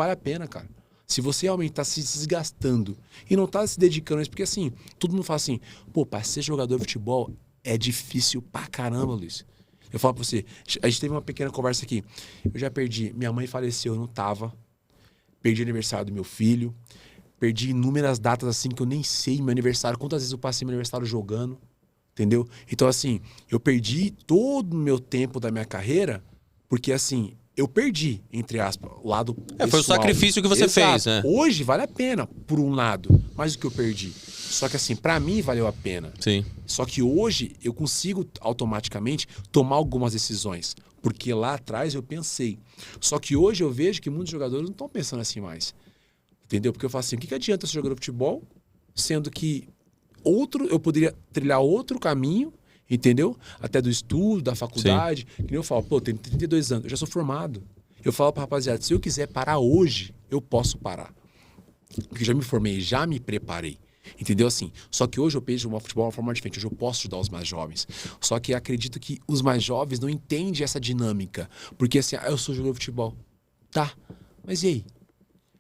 vale a pena, cara. Se você realmente tá se desgastando e não tá se dedicando a isso, porque assim, todo mundo fala assim, pô, pra ser jogador de futebol é difícil pra caramba, Luiz. Eu falo pra você, a gente teve uma pequena conversa aqui. Eu já perdi, minha mãe faleceu, eu não tava. Perdi o aniversário do meu filho. Perdi inúmeras datas assim que eu nem sei meu aniversário. Quantas vezes eu passei meu aniversário jogando, entendeu? Então assim, eu perdi todo o meu tempo da minha carreira porque assim, eu perdi, entre aspas, o lado pessoal. Foi o sacrifício que você fez, né? Hoje vale a pena, por um lado, mais do que eu perdi. Só que assim, pra mim valeu a pena. Sim. Só que hoje eu consigo automaticamente tomar algumas decisões. Porque lá atrás eu pensei. Só que hoje eu vejo que muitos jogadores não estão pensando assim mais. Entendeu? Porque eu falo assim, o que adianta ser jogador de futebol, sendo que eu poderia trilhar outro caminho, entendeu? Até do estudo, da faculdade. Sim. Que nem eu falo, pô, eu tenho 32 anos, eu já sou formado. Eu falo pra rapaziada, se eu quiser parar hoje, eu posso parar. Porque já me formei, já me preparei. Entendeu assim? Só que hoje eu vejo o futebol de uma forma diferente. Hoje eu posso ajudar os mais jovens. Só que acredito que os mais jovens não entendem essa dinâmica. Porque assim, eu sou jogador de futebol. Tá, mas e aí?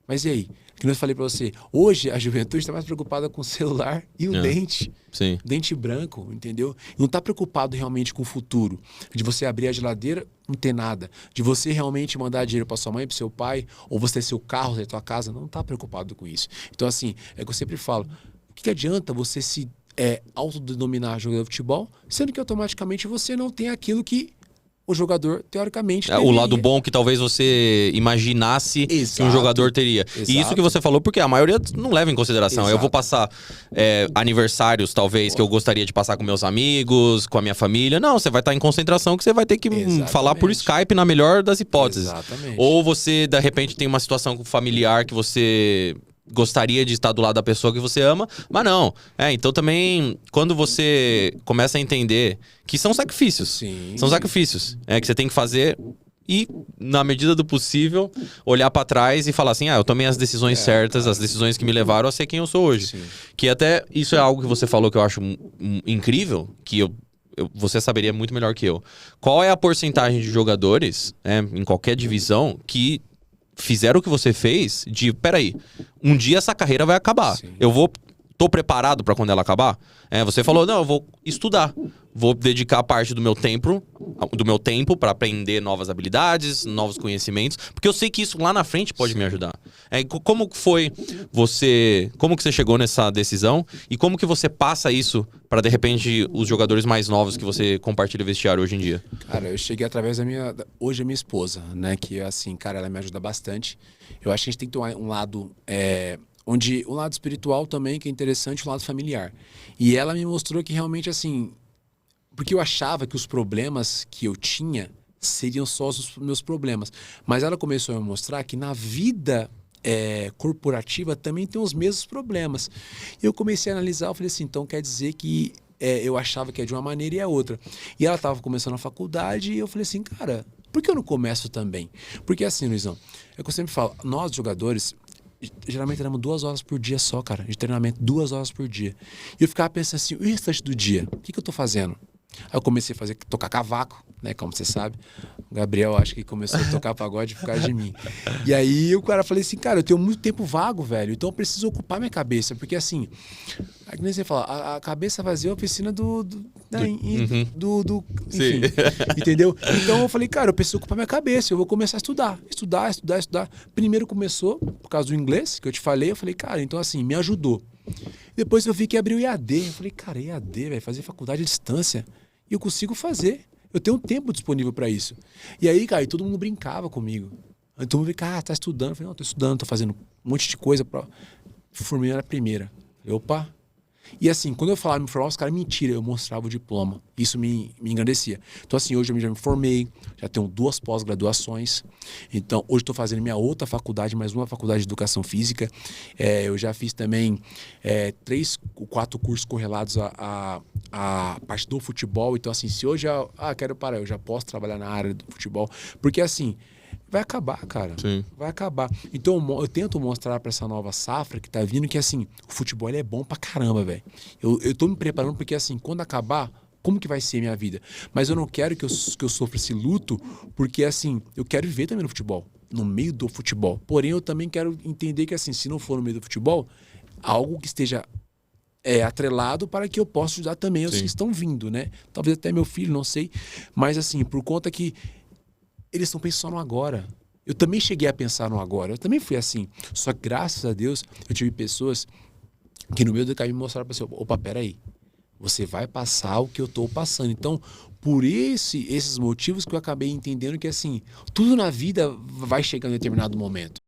Mas e aí? Que eu falei pra você, hoje a juventude está mais preocupada com o celular e o dente. Sim. Dente branco, entendeu? Não tá preocupado realmente com o futuro. De você abrir a geladeira, não ter nada. De você realmente mandar dinheiro pra sua mãe, pro seu pai, ou você ter seu carro, ter tua casa, não tá preocupado com isso. Então assim, é que eu sempre falo, o que adianta você se autodenominar jogador de futebol, sendo que automaticamente você não tem aquilo que o jogador, teoricamente, deveria. O lado bom que talvez você imaginasse que um jogador teria. Exato. E isso que você falou, porque a maioria não leva em consideração. Exato. Eu vou passar aniversários, talvez, que eu gostaria de passar com meus amigos, com a minha família. Não, você vai estar em concentração que você vai ter que falar por Skype na melhor das hipóteses. Exatamente. Ou você, de repente, tem uma situação familiar que você gostaria de estar do lado da pessoa que você ama, mas não. Então também, quando você começa a entender que são sacrifícios. Sim, são sacrifícios. Que você tem que fazer e, na medida do possível, olhar pra trás e falar assim, eu tomei as decisões certas, as decisões que me levaram a ser quem eu sou hoje. Sim. Que até, isso é algo que você falou que eu acho incrível, que você saberia muito melhor que eu. Qual é a porcentagem de jogadores, em qualquer divisão, que fizeram o que você fez de, peraí, um dia essa carreira vai acabar. Sim. Tô preparado pra quando ela acabar? Você falou, não, eu vou estudar. Vou dedicar parte do meu tempo pra aprender novas habilidades, novos conhecimentos, porque eu sei que isso lá na frente pode me ajudar. Como foi como que você chegou nessa decisão e como que você passa isso pra, de repente, os jogadores mais novos que você compartilha vestiário hoje em dia? Cara, eu cheguei através hoje a minha esposa, né, que assim, cara, ela me ajuda bastante. Eu acho que a gente tem que ter um lado onde um lado espiritual também, que é interessante, um lado familiar. E ela me mostrou que realmente, assim, porque eu achava que os problemas que eu tinha seriam só os meus problemas. Mas ela começou a me mostrar que na vida corporativa também tem os mesmos problemas. E eu comecei a analisar, eu falei assim, então quer dizer que eu achava que é de uma maneira e é outra. E ela estava começando a faculdade e eu falei assim, cara, por que eu não começo também? Porque assim, Luizão, é que eu sempre falo, nós jogadores, geralmente treinamos 2 horas por dia só, cara, de treinamento, 2 horas por dia. E eu ficava pensando assim, o restante do dia, o que eu tô fazendo? Aí eu comecei a tocar cavaco, né, como você sabe. O Gabriel, acho que começou a tocar pagode por causa de mim. E aí o cara falei assim, cara, eu tenho muito tempo vago, velho, então eu preciso ocupar minha cabeça, porque assim, é que nem você fala, a cabeça vazia é a oficina enfim, entendeu? Então eu falei, cara, eu preciso ocupar minha cabeça, eu vou começar a estudar. Primeiro começou por causa do inglês, que eu te falei, eu falei, cara, então assim, me ajudou. Depois eu vi que abriu o EAD, eu falei, cara, EAD, velho, fazer faculdade à distância, e eu consigo fazer. Eu tenho um tempo disponível para isso. E aí, cara, todo mundo brincava comigo. Todo mundo ficava, tá estudando? Eu falei, não, tô estudando, tô fazendo um monte de coisa. Formei na primeira. Falei, opa. E assim, quando eu falava me formar, os caras, mentira, eu mostrava o diploma. Isso me engrandecia. Então assim, hoje eu já me formei, já tenho 2 pós-graduações. Então, hoje estou fazendo minha outra faculdade, mais uma faculdade de Educação Física. Eu já fiz também 3 ou 4 cursos correlatos à parte do futebol. Então assim, se hoje quero parar, eu já posso trabalhar na área do futebol. Porque assim, vai acabar, cara. Sim. Vai acabar. Então eu tento mostrar pra essa nova safra que tá vindo que assim, o futebol ele é bom pra caramba, velho. Eu tô me preparando porque assim, quando acabar, como que vai ser a minha vida? Mas eu não quero que eu sofra esse luto, porque assim, eu quero viver também no futebol. no meio do futebol. Porém, eu também quero entender que, assim, se não for no meio do futebol, algo que esteja atrelado para que eu possa ajudar também os que estão vindo, né? Talvez até meu filho, não sei. Mas, assim, por conta que eles estão pensando no agora. Eu também cheguei a pensar no agora. Eu também fui assim. Só que, graças a Deus, eu tive pessoas que no meio do caminho me mostraram para você, opa, peraí. Você vai passar o que eu estou passando. Então, por esses motivos que eu acabei entendendo que, assim, tudo na vida vai chegar em um determinado momento.